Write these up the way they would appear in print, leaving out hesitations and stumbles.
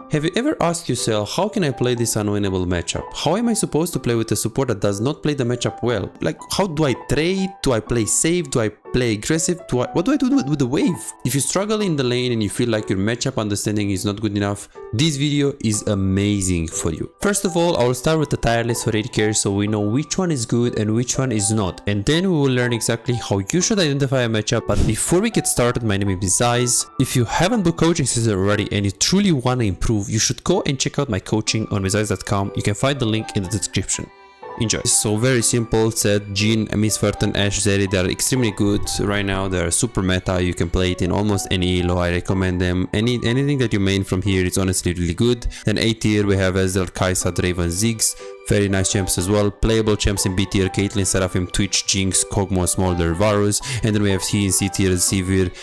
Have you ever asked yourself, how can I play this unwinnable matchup? How am I supposed to play with a support that does not play the matchup well? Like, how do I trade? Do I play safe? Do I play aggressive? What do I do with the wave? If you struggle in the lane and you feel like your matchup understanding is not good enough, this video is amazing for you. First of all, I will start with the tier list for AD carry so we know which one is good and which one is not. And then we will learn exactly how you should identify a matchup. But before we get started, my name is Zais. If you haven't booked coaching sessions already and you truly want to improve, you should go and check out my coaching on zais.com. You can find the link in the description. Enjoy. So very simple set, Jhin, Miss Verton, Ashe, Zeri, they are extremely good right now. They are super meta. You can play it in almost any elo. I recommend them. Anything that you main from here is honestly really good. Then A tier we have Ezreal, Kai'Sa, Draven, Ziggs. Very nice champs as well. Playable champs in B tier, Caitlyn, Seraphim, Twitch, Jinx, Kog'Maw, Smolder, Varus. And then we have C in C tier, Sivir,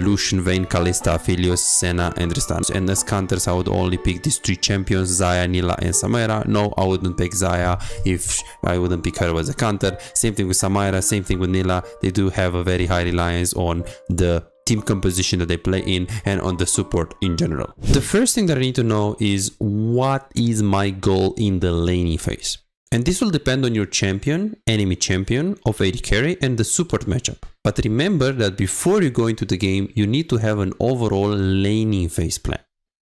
Lucian, Vayne, Kalista, Aphelios, Senna, and Tristan. And as counters, I would only pick these three champions, Xayah, Nilah, and Samira. No, I wouldn't pick Xayah if I wouldn't pick her as a counter. Same thing with Samira, same thing with Nilah. They do have a very high reliance on the team composition that they play in and on the support in general. The first thing that I need to know is what is my goal in the laning phase. And this will depend on your champion, enemy champion of AD carry and the support matchup. But remember that before you go into the game, you need to have an overall laning phase plan.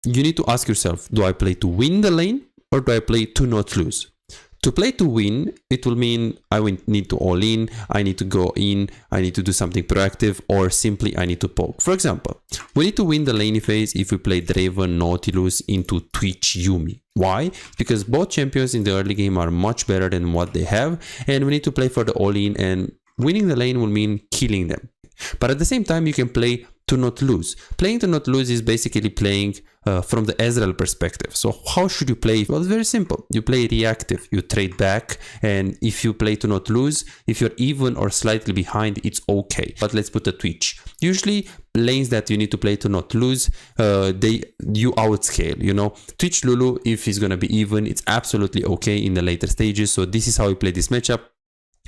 You need to ask yourself, do I play to win the lane or do I play to not lose? To play to win, it will mean I need to all in, I need to go in, I need to do something proactive, or simply I need to poke. For example, we need to win the laning phase if we play Draven, Nautilus into Twitch, Yuumi. Why? Because both champions in the early game are much better than what they have, and we need to play for the all-in, and winning the lane will mean killing them. But at the same time, you can play to not lose. Playing to not lose is basically playing from the Ezreal perspective. So how should you play? Well, it's very simple. You play reactive, you trade back, and if you play to not lose, if you're even or slightly behind, it's okay. But let's put a Twitch. Usually lanes that you need to play to not lose, you outscale, you know. Twitch Lulu, if he's gonna be even, it's absolutely okay in the later stages. So this is how you play this matchup.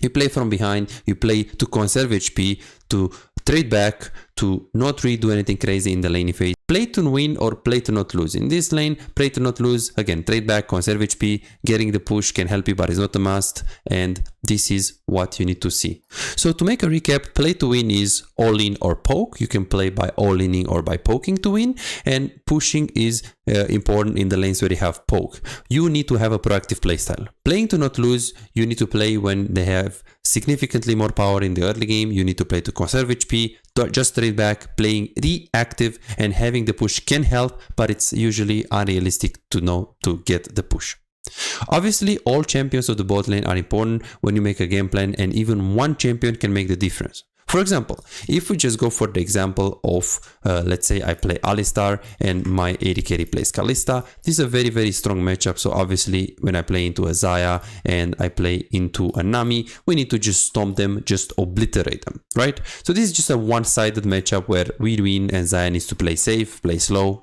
You play from behind, you play to conserve HP, to trade back, to not redo anything crazy in the laning phase. Play to win or play to not lose. In this lane, play to not lose. Again, trade back, conserve HP, getting the push can help you, but it's not a must. And this is what you need to see. So to make a recap, play to win is all in or poke. You can play by all inning or by poking to win. And pushing is important in the lanes where you have poke. You need to have a proactive playstyle. Playing to not lose, you need to play when they have significantly more power in the early game. You need to play to conserve HP, just trade back. Playing reactive and having the push can help, but it's usually unrealistic to get the push. Obviously, all champions of the bot lane are important when you make a game plan, and even one champion can make the difference. For example, if we just go for the example of, let's say I play Alistar and my AD carry plays Kalista, this is a very, very strong matchup. So obviously when I play into a Xayah and I play into a Nami, we need to just stomp them, just obliterate them, right? So this is just a one-sided matchup where we win and Xayah needs to play safe, play slow.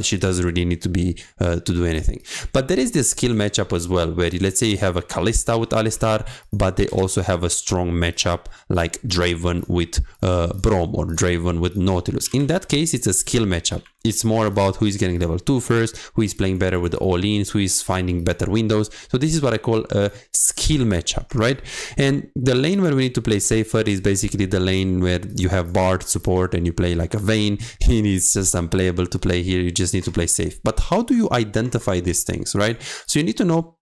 She doesn't really need to be to do anything. But there is this skill matchup as well, where let's say you have a Kalista with Alistar, but they also have a strong matchup like Draven with Braum or Draven with Nautilus. In that case, it's a skill matchup. It's more about who is getting level 2 first, who is playing better with the all-ins, who is finding better windows. So this is what I call a skill matchup, right? And the lane where we need to play safer is basically the lane where you have Bard support and you play like a Vayne. It's just unplayable to play here. You just need to play safe. But how do you identify these things, right? So you need to know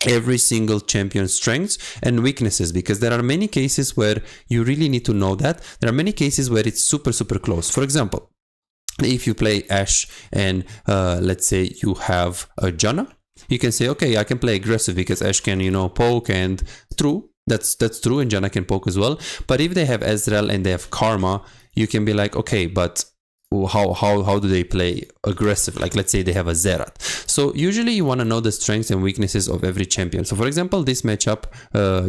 every single champion's strengths and weaknesses, because there are many cases where you really need to know that. There are many cases where it's super close. For example, if you play Ashe and let's say you have a Janna, you can say, okay, I can play aggressive because Ashe can, you know, poke, and true, that's true, and Janna can poke as well. But if they have Ezreal and they have Karma, you can be like, okay, but how do they play aggressive? Like, let's say they have a Xerath. So usually you want to know the strengths and weaknesses of every champion. So for example, this matchup,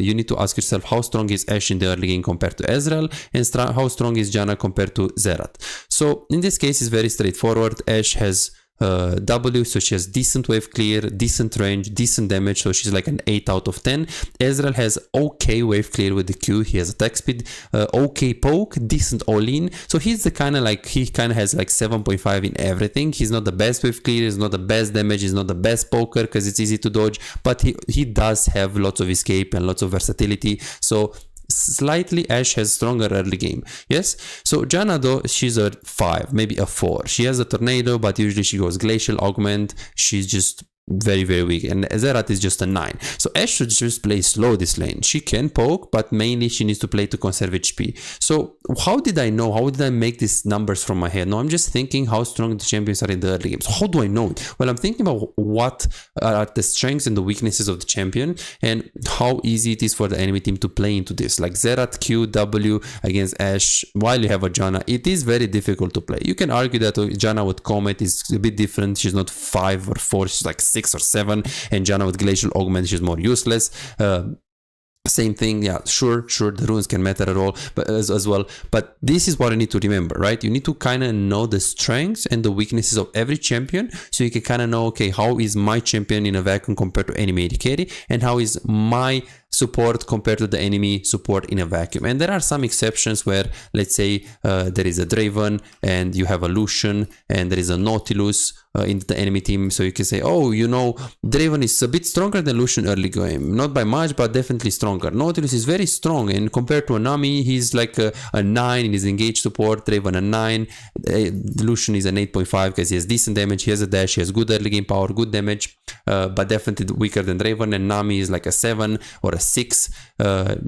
you need to ask yourself, how strong is Ashe in the early game compared to Ezreal, and how strong is Janna compared to Xerath. So in this case, it's very straightforward. Ashe has W, so she has decent wave clear, decent range, decent damage, so she's like an 8 out of 10. Ezreal has okay wave clear with the Q, he has attack speed, okay poke, decent all-in, so he's the kind of like, he kind of has like 7.5 in everything. He's not the best wave clear, he's not the best damage, he's not the best poker because it's easy to dodge, but he does have lots of escape and lots of versatility, so slightly Ashe has stronger early game. Yes, so Janna though, she's a 5, maybe a 4. She has a tornado, but usually she goes glacial augment. She's just very, very weak, and Xerath is just a 9. So Ashe should just play slow this lane. She can poke, but mainly she needs to play to conserve HP. So how did I know? How did I make these numbers from my head? No, I'm just thinking how strong the champions are in the early game. So how do I know it? Well, I'm thinking about what are the strengths and the weaknesses of the champion, and how easy it is for the enemy team to play into this. Like Xerath Q, W against Ashe, while you have a Janna, it is very difficult to play. You can argue that Janna with Comet is a bit different. She's not 5 or 4, she's like 6 or 7, and Janna with Glacial Augment, she's more useless. Same thing, yeah, sure, the runes can matter at all, but as well. But this is what I need to remember, right? You need to kind of know the strengths and the weaknesses of every champion, so you can kind of know, okay, how is my champion in a vacuum compared to enemy AD carry, and how is my support compared to the enemy support in a vacuum. And there are some exceptions where, let's say, there is a Draven and you have a Lucian and there is a Nautilus in the enemy team, so you can say, oh, you know, Draven is a bit stronger than Lucian early game, not by much, but definitely stronger. Nautilus is very strong, and compared to a Nami, he's like a 9 in his engaged support, Draven a 9, Lucian is an 8.5 because he has decent damage, he has a dash, he has good early game power, good damage, but definitely weaker than Draven. And Nami is like a 7 or a 6.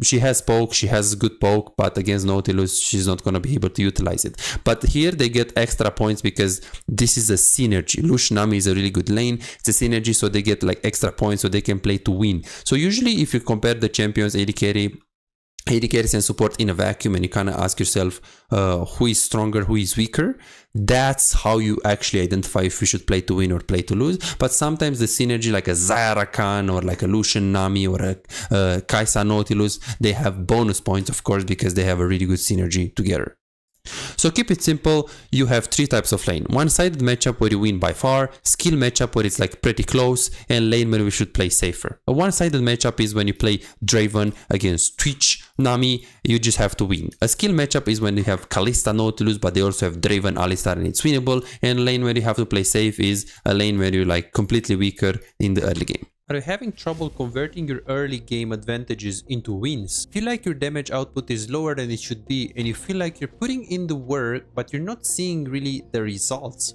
She has poke, she has good poke, but against Nautilus she's not going to be able to utilize it. But here they get extra points because this is a synergy. Lucian Nami is a really good lane, it's a synergy, so they get like extra points so they can play to win. So usually if you compare the champions AD carries and support in a vacuum, and you kind of ask yourself who is stronger, who is weaker, that's how you actually identify if you should play to win or play to lose. But sometimes the synergy, like a Zyra Khan or like a Lucian Nami or a Kai'Sa Nautilus, they have bonus points, of course, because they have a really good synergy together. So keep it simple, you have 3 types of lane: one-sided matchup where you win by far, skill matchup where it's like pretty close, and lane where we should play safer. A one-sided matchup is when you play Draven against Twitch Nami, you just have to win. A skill matchup is when you have Kalista Nautilus, but they also have Draven Alistar and it's winnable. And lane where you have to play safe is a lane where you're like completely weaker in the early game. Are you having trouble converting your early game advantages into wins? Feel like your damage output is lower than it should be, and you feel like you're putting in the work but you're not seeing really the results?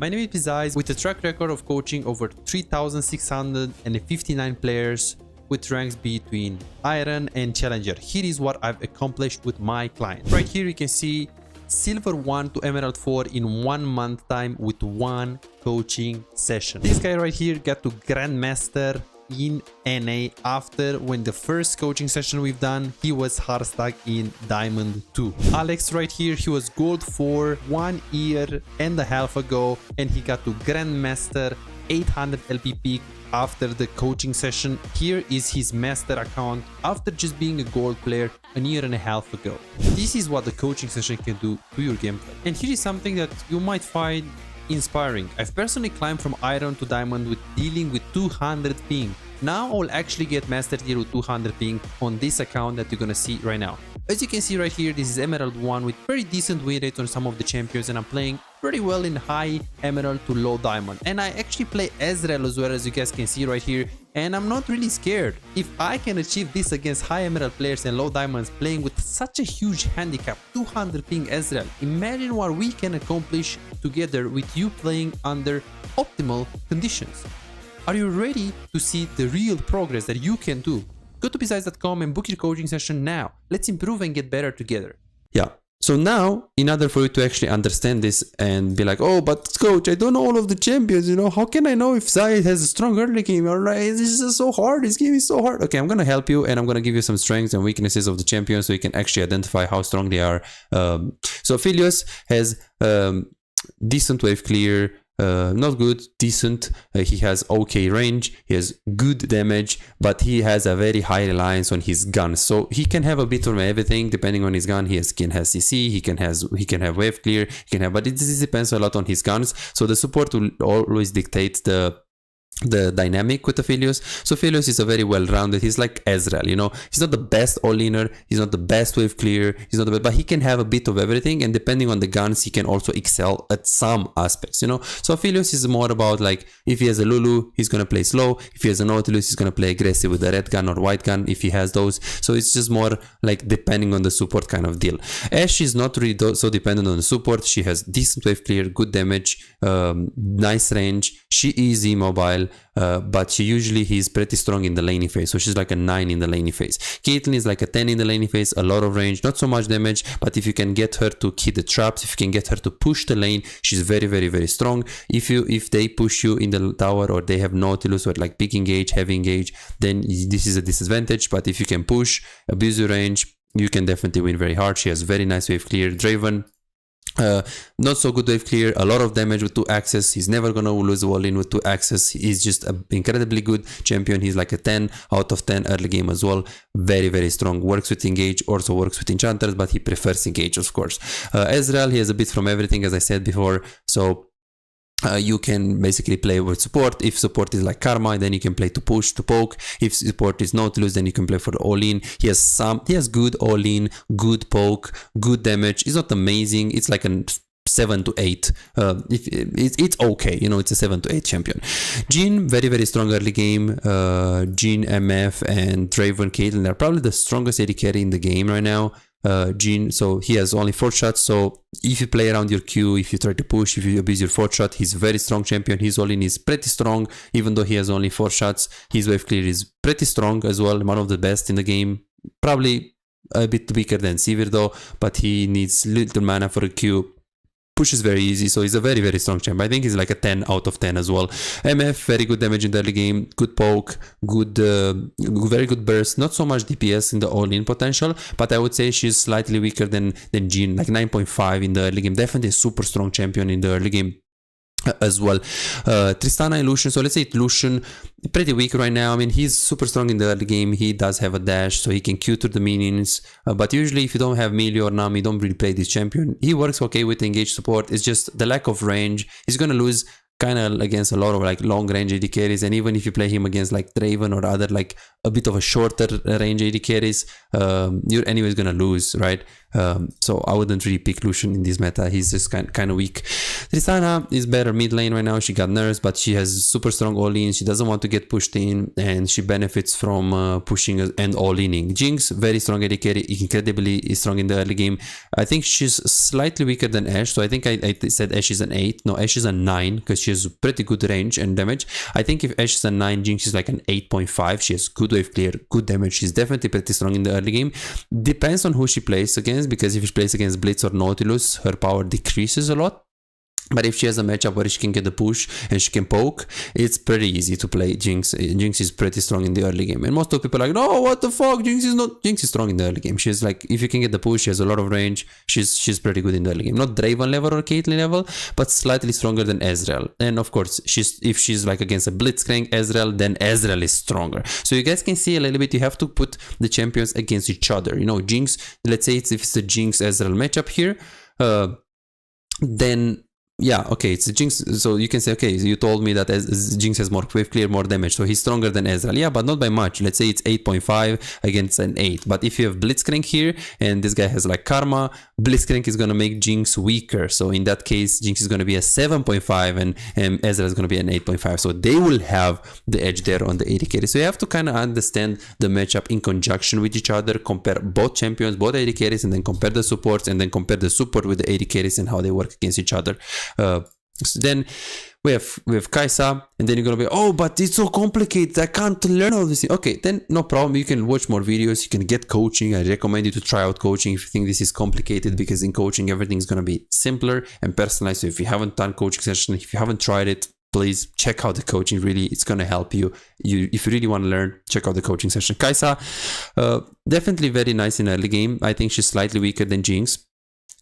My name is Bizaiz, with a track record of coaching over 3,659 players with ranks between Iron and Challenger. Here is what I've accomplished with my clients. Right here you can see Silver 1 to Emerald 4 in 1 month time with 1 coaching session. This guy right here got to Grandmaster in NA after when the first coaching session we've done, he was hard stuck in Diamond 2. Alex right here, he was Gold 4 1 year and a half ago, and he got to Grandmaster 800 LP peak after the coaching session. Here is his master account after just being a gold player a year and a half ago. This is what the coaching session can do to your gameplay. And here is something that you might find inspiring. I've personally climbed from Iron to Diamond with dealing with 200 ping. Now I'll actually get Master Tier with 200 ping on this account that you're gonna see right now. As you can see right here, this is Emerald 1 with very decent win rate on some of the champions, and I'm playing pretty well in high Emerald to low Diamond. And I actually play Ezreal as well, as you guys can see right here, and I'm not really scared. If I can achieve this against high Emerald players and low Diamonds playing with such a huge handicap, 200 ping Ezreal, imagine what we can accomplish together with you playing under optimal conditions. Are you ready to see the real progress that you can do? Go to bizaiz.com and book your coaching session now. Let's improve and get better together. Yeah. So now, in order for you to actually understand this and be like, oh, but coach, I don't know all of the champions, you know, how can I know if Zai has a strong early game? All right, this is so hard, this game is so hard. Okay, I'm going to help you, and I'm going to give you some strengths and weaknesses of the champions so you can actually identify how strong they are. So Philios has decent wave clear, not good, decent. He has okay range, he has good damage, but he has a very high reliance on his guns. So he can have a bit of everything depending on his gun. He can have CC, he can have wave clear, but this depends a lot on his guns. So the support will always dictate the dynamic with Aphelios. So Aphelios is a very well-rounded, he's like Ezreal, you know, he's not the best all-laner, he's not the best wave clear, he's not the best, but he can have a bit of everything, and depending on the guns he can also excel at some aspects, you know. So Aphelios is more about like, if he has a Lulu, he's gonna play slow, if he has a Nautilus, he's gonna play aggressive with a red gun or white gun if he has those. So it's just more like depending on the support kind of deal. Ashe is not really so dependent on the support. She has decent wave clear, good damage, nice range, she is immobile, but she usually he's pretty strong in the laning phase, so she's like a 9 in the laning phase. Caitlyn is like a 10 in the laning phase, a lot of range, not so much damage, but if you can get her to hit the traps, if you can get her to push the lane, she's very, very, very strong. If they push you in the tower, or they have Nautilus or like big engage, heavy engage, then this is a disadvantage. But if you can push, abuse your range, you can definitely win very hard. She has very nice wave clear. Draven, not so good wave clear, a lot of damage with 2 axes. He's never gonna lose a wall in with 2 axes. He's just an incredibly good champion. He's like a 10 out of 10 early game as well. Very, very strong. Works with engage, also works with enchanters, but he prefers engage, of course. Ezreal, he has a bit from everything, as I said before. So you can basically play with support. If support is like Karma, then you can play to push, to poke. If support is Nautilus, then you can play for the all-in. He has good all-in, good poke, good damage. It's not amazing. It's like a 7 to 8. It's okay, you know, it's a 7 to 8 champion. Jhin, very, very strong early game. Jhin, MF, and Draven, Caitlyn are probably the strongest AD carry in the game right now. Jhin, so he has only 4 shots, so if you play around your Q, if you try to push, if you abuse your 4 shot, he's a very strong champion. His all-in is pretty strong, even though he has only 4 shots. His wave clear is pretty strong as well, one of the best in the game. Probably a bit weaker than Sivir though, but he needs little mana for a Q. Pushes very easy, so he's a very, very strong champ. I think he's like a 10 out of 10 as well. MF, very good damage in the early game, good poke, good, very good burst. Not so much DPS in the all-in potential, but I would say she's slightly weaker than Jhin, like 9.5 in the early game. Definitely a super strong champion in the early game as well. Tristana and Lucian, so let's say Lucian pretty weak right now. I mean, he's super strong in the early game. He does have a dash, so he can Q through the minions, but usually if you don't have melee or Nami, you don't really play this champion. He works okay with engage support. It's just the lack of range. He's gonna lose kind of against a lot of like long range AD carries, and even if you play him against like Draven or other like a bit of a shorter range AD carries, you're anyways gonna lose, right? So I wouldn't really pick Lucian in this meta. He's just kind of weak. Tristana is better mid lane right now. She got nerfs, but she has super strong all-in. She doesn't want to get pushed in, and she benefits from pushing and all-inning. Jinx, very strong AD carry, incredibly strong in the early game. I think she's slightly weaker than Ashe, so I think I said Ashe is an 8. No, Ashe is a 9 because she has pretty good range and damage. I think if Ashe is a 9, Jinx is like an 8.5. She has good wave clear, good damage. She's definitely pretty strong in the early game. Depends on who she plays against, because if she plays against Blitz or Nautilus, her power decreases a lot. But if she has a matchup where she can get the push and she can poke, it's pretty easy to play Jinx. Jinx is pretty strong in the early game. And most of the people are like, no, what the fuck? Jinx is strong in the early game. She's like, if you can get the push, she has a lot of range. She's pretty good in the early game. Not Draven level or Caitlyn level, but slightly stronger than Ezreal. And of course, if she's like against a Blitzcrank Ezreal, then Ezreal is stronger. So you guys can see a little bit, you have to put the champions against each other. You know, Jinx, let's say if it's a Jinx Ezreal matchup here, then yeah, okay, it's a Jinx, so you can say, okay, you told me that Jinx has more wave clear, more damage, so he's stronger than Ezreal. Yeah, but not by much. Let's say it's 8.5 against an 8. But if you have Blitzcrank here, and this guy has like Karma, Blitzcrank is gonna make Jinx weaker. So in that case, Jinx is gonna be a 7.5 and Ezreal is gonna be an 8.5. So they will have the edge there on the AD carry. So you have to kind of understand the matchup in conjunction with each other, compare both champions, both AD carries, and then compare the supports, and then compare the support with the AD carries and how they work against each other. So then we have Kai'Sa, and then you're gonna be, oh, but it's so complicated, I can't learn all this. Okay, then no problem, you can watch more videos, you can get coaching. I recommend you to try out coaching if you think this is complicated, because in coaching everything's gonna be simpler and personalized. So if you haven't done coaching session, if you haven't tried it, please check out the coaching. Really, it's gonna help you. If you really want to learn, check out the coaching session. Kai'Sa, definitely very nice in early game. I think she's slightly weaker than Jinx.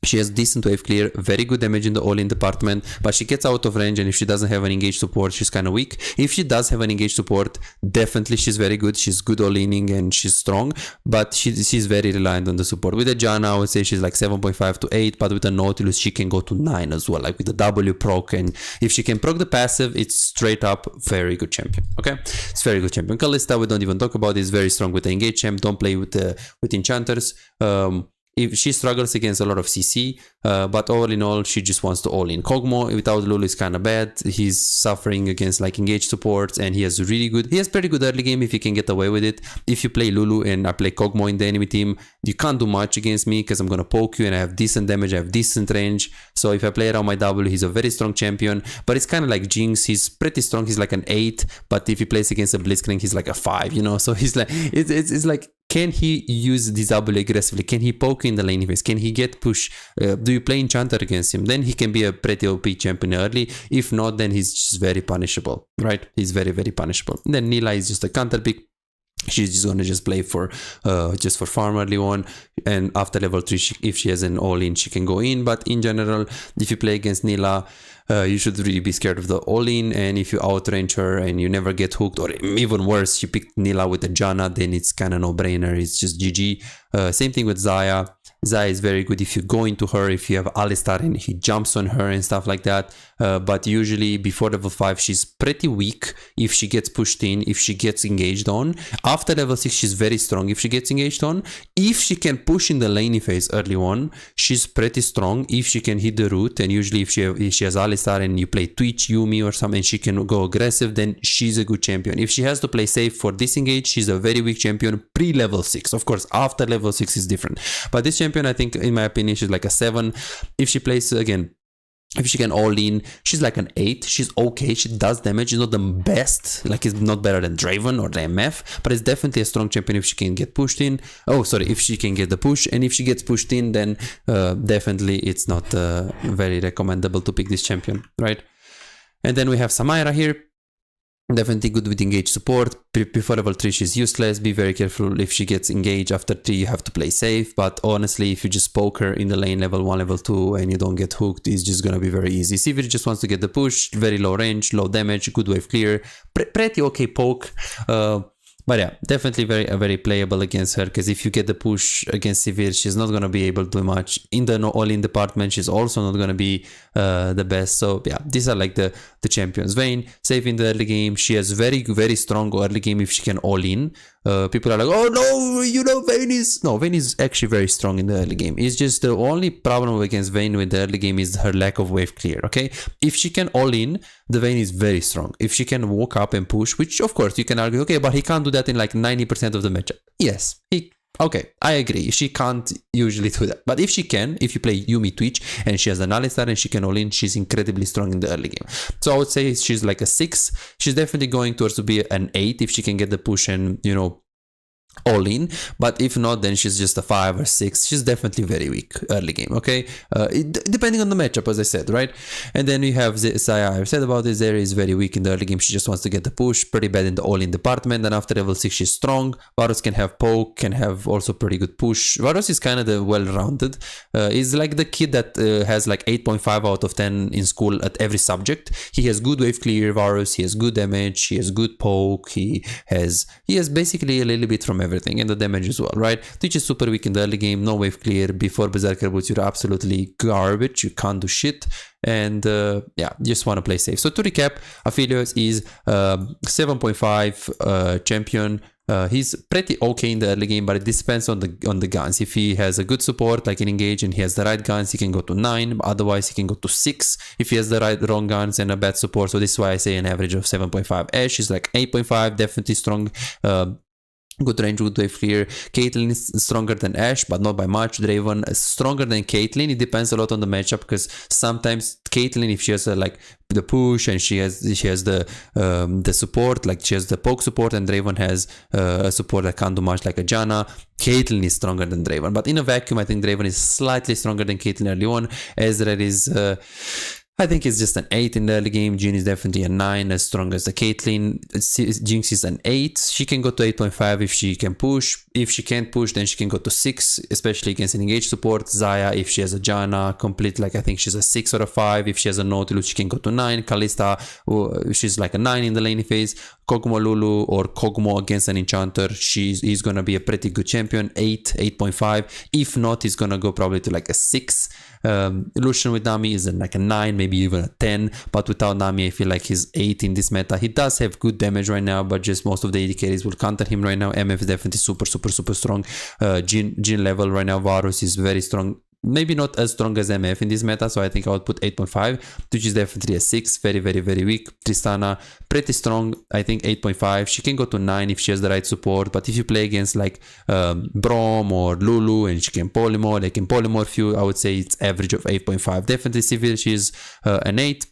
She has decent wave clear, very good damage in the all-in department, but she gets out of range, and if she doesn't have an engaged support, she's kind of weak. If she does have an engaged support, definitely she's very good. She's good all-inning and she's strong, but she's very reliant on the support. With the Janna, I would say she's like 7.5 to 8, but with the Nautilus, she can go to 9 as well, like with the W proc, and if she can proc the passive, it's straight up very good champion, okay? It's very good champion. Kalista, we don't even talk about, is very strong with the engaged champ. Don't play with enchanters. If she struggles against a lot of CC, but all in all, she just wants to all in. Kog'Maw without Lulu is kind of bad. He's suffering against like engaged supports, and he has pretty good early game if he can get away with it. If you play Lulu and I play Kog'Maw in the enemy team, you can't do much against me because I'm gonna poke you and I have decent damage, I have decent range. So if I play around my W, he's a very strong champion, but it's kind of like Jinx. He's pretty strong. He's like an 8, but if he plays against a Blitzcrank, he's like a 5, you know? So he's like, it's like, can he use this W aggressively? Can he poke in the lane phase? Can he get push? Do you play Enchanter against him? Then he can be a pretty OP champion early. If not, then he's just very punishable, right? He's very, very punishable. And then Nilah is just a counter pick. She's just gonna just play for farm early on, and after level 3, if she has an all-in, she can go in. But in general, if you play against Nilah, you should really be scared of the all-in, and if you outrange her and you never get hooked, or even worse, you pick Nilah with the Janna, then it's kind of no-brainer. It's just GG. Same thing with Xayah. Xayah is very good if you go into her, if you have Alistar and he jumps on her and stuff like that. But usually before level 5, she's pretty weak if she gets pushed in, if she gets engaged on. After level 6, she's very strong if she gets engaged on. If she can push in the laney phase early on, she's pretty strong if she can hit the root. And usually if she has Alistar and you play Twitch, Yuumi or something, she can go aggressive, then she's a good champion. If she has to play safe for disengage, she's a very weak champion pre-level 6. Of course, after level 6 is different. But this champion, I think, in my opinion, she's like a 7. If she plays, again, if she can all in, she's like an 8. She's okay. She does damage. She's not the best. Like, it's not better than Draven or the MF, but it's definitely a strong champion if she can get pushed in. Oh, sorry, if she can get the push. And if she gets pushed in, then definitely it's not very recommendable to pick this champion, right? And then we have Samira here. Definitely good with engaged support. Before level 3, she's useless. Be very careful if she gets engaged. After 3, you have to play safe. But honestly, if you just poke her in the lane level 1, level 2, and you don't get hooked, it's just gonna be very easy. Sivir just wants to get the push. Very low range, low damage, good wave clear. Pretty okay poke. But yeah, definitely very playable against her, because if you get the push against Sivir, she's not going to be able to do much. In the all-in department, she's also not going to be the best. So yeah, these are like the champions. Vayne, safe in the early game. She has very strong early game if she can all-in. People are like, oh no, you know, Vayne is actually very strong in the early game. It's just the only problem against Vayne with the early game is her lack of wave clear, okay? If she can all-in, the Vayne is very strong. If she can walk up and push, which of course you can argue, okay, but he can't do that in like 90% of the matchup. Yes, okay, I agree. She can't usually do that. But if she can, if you play Yuumi Twitch and she has an Alistar and she can all in, she's incredibly strong in the early game. So I would say she's like a 6. She's definitely going towards to be an 8 if she can get the push and, you know, all in. But if not, then she's just a 5 or 6. She's definitely very weak early game, okay? Depending on the matchup, as I said, right? And then we have Xayah. I've said about this. Zeri is very weak in the early game. She just wants to get the push. Pretty bad in the all-in department. And after level 6, she's strong. Varus can have poke, can have also pretty good push. Varus is kind of the well-rounded. He's like the kid that has like 8.5 out of 10 in school at every subject. He has good wave clear, Varus. He has good damage. He has good poke. He has basically a little bit from everything, and the damage as well, right? Twitch is super weak in the early game, no wave clear. Before Berserker boots, you're absolutely garbage. You can't do shit. And yeah, you just want to play safe. So to recap, Aphelios is 7.5 champion. He's pretty okay in the early game, but it depends on the guns. If he has a good support like in engage and he has the right guns, he can go to 9. Otherwise, he can go to 6 if he has the wrong guns and a bad support. So this is why I say an average of 7.5. Ashe is like 8.5, definitely strong. Good range, good wave clear. Caitlyn is stronger than Ashe, but not by much. Draven is stronger than Caitlyn. It depends a lot on the matchup, because sometimes Caitlyn, if she has like the push and she has the support, like she has the poke support, and Draven has a support that can't do much like a Janna, Caitlyn is stronger than Draven. But in a vacuum, I think Draven is slightly stronger than Caitlyn early on. Ezreal is I think it's just an 8 in the early game. Jhin is definitely a 9, as strong as the Caitlyn. Jinx is an 8. She can go to 8.5 if she can push. If she can't push, then she can go to 6, especially against an engaged support. Xayah, if she has a Janna, complete, like I think she's a 6 or a 5. If she has a Nautilus, she can go to 9. Kalista, she's like a 9 in the laning phase. Kog'Maw Lulu or Kog'Maw against an Enchanter, he's gonna be a pretty good champion. 8, 8.5. If not, he's gonna go probably to like a 6. Lucian with Nami is like a 9, maybe even a 10, but without Nami I feel like he's 8 in this meta. He does have good damage right now, but just most of the AD carries will counter him right now. MF is definitely super strong. Jhin level right now, Varus is very strong. Maybe not as strong as MF in this meta, so I think I would put 8.5, which is definitely a 6. Very weak. Tristana, pretty strong. I think 8.5. She can go to 9 if she has the right support, but if you play against like Braum or Lulu and she can polymorph, they can polymorph you, I would say it's average of 8.5. Definitely Sivir, she's an 8.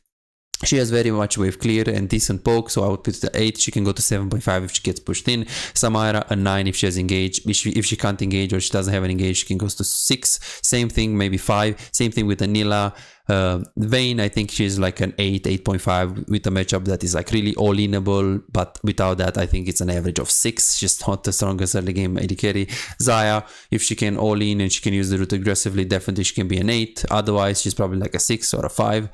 She has very much wave clear and decent poke, so I would put the 8. She can go to 7.5 if she gets pushed in. Samara, a 9 if she has engaged. If she can't engage or she doesn't have an engage, she can go to 6. Same thing, maybe 5. Same thing with Anila. Vayne, I think she's like an 8, 8.5 with a matchup that is like really all-inable, but without that, I think it's an average of 6. She's not the strongest early game AD carry. Xayah, if she can all-in and she can use the root aggressively, definitely she can be an 8. Otherwise, she's probably like a 6 or a 5.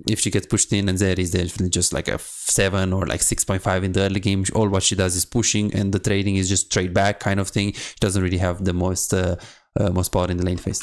If she gets pushed in, and Zeri is definitely just like a 7 or like 6.5 in the early game. All what she does is pushing, and the trading is just trade back kind of thing. She doesn't really have the most power in the lane phase.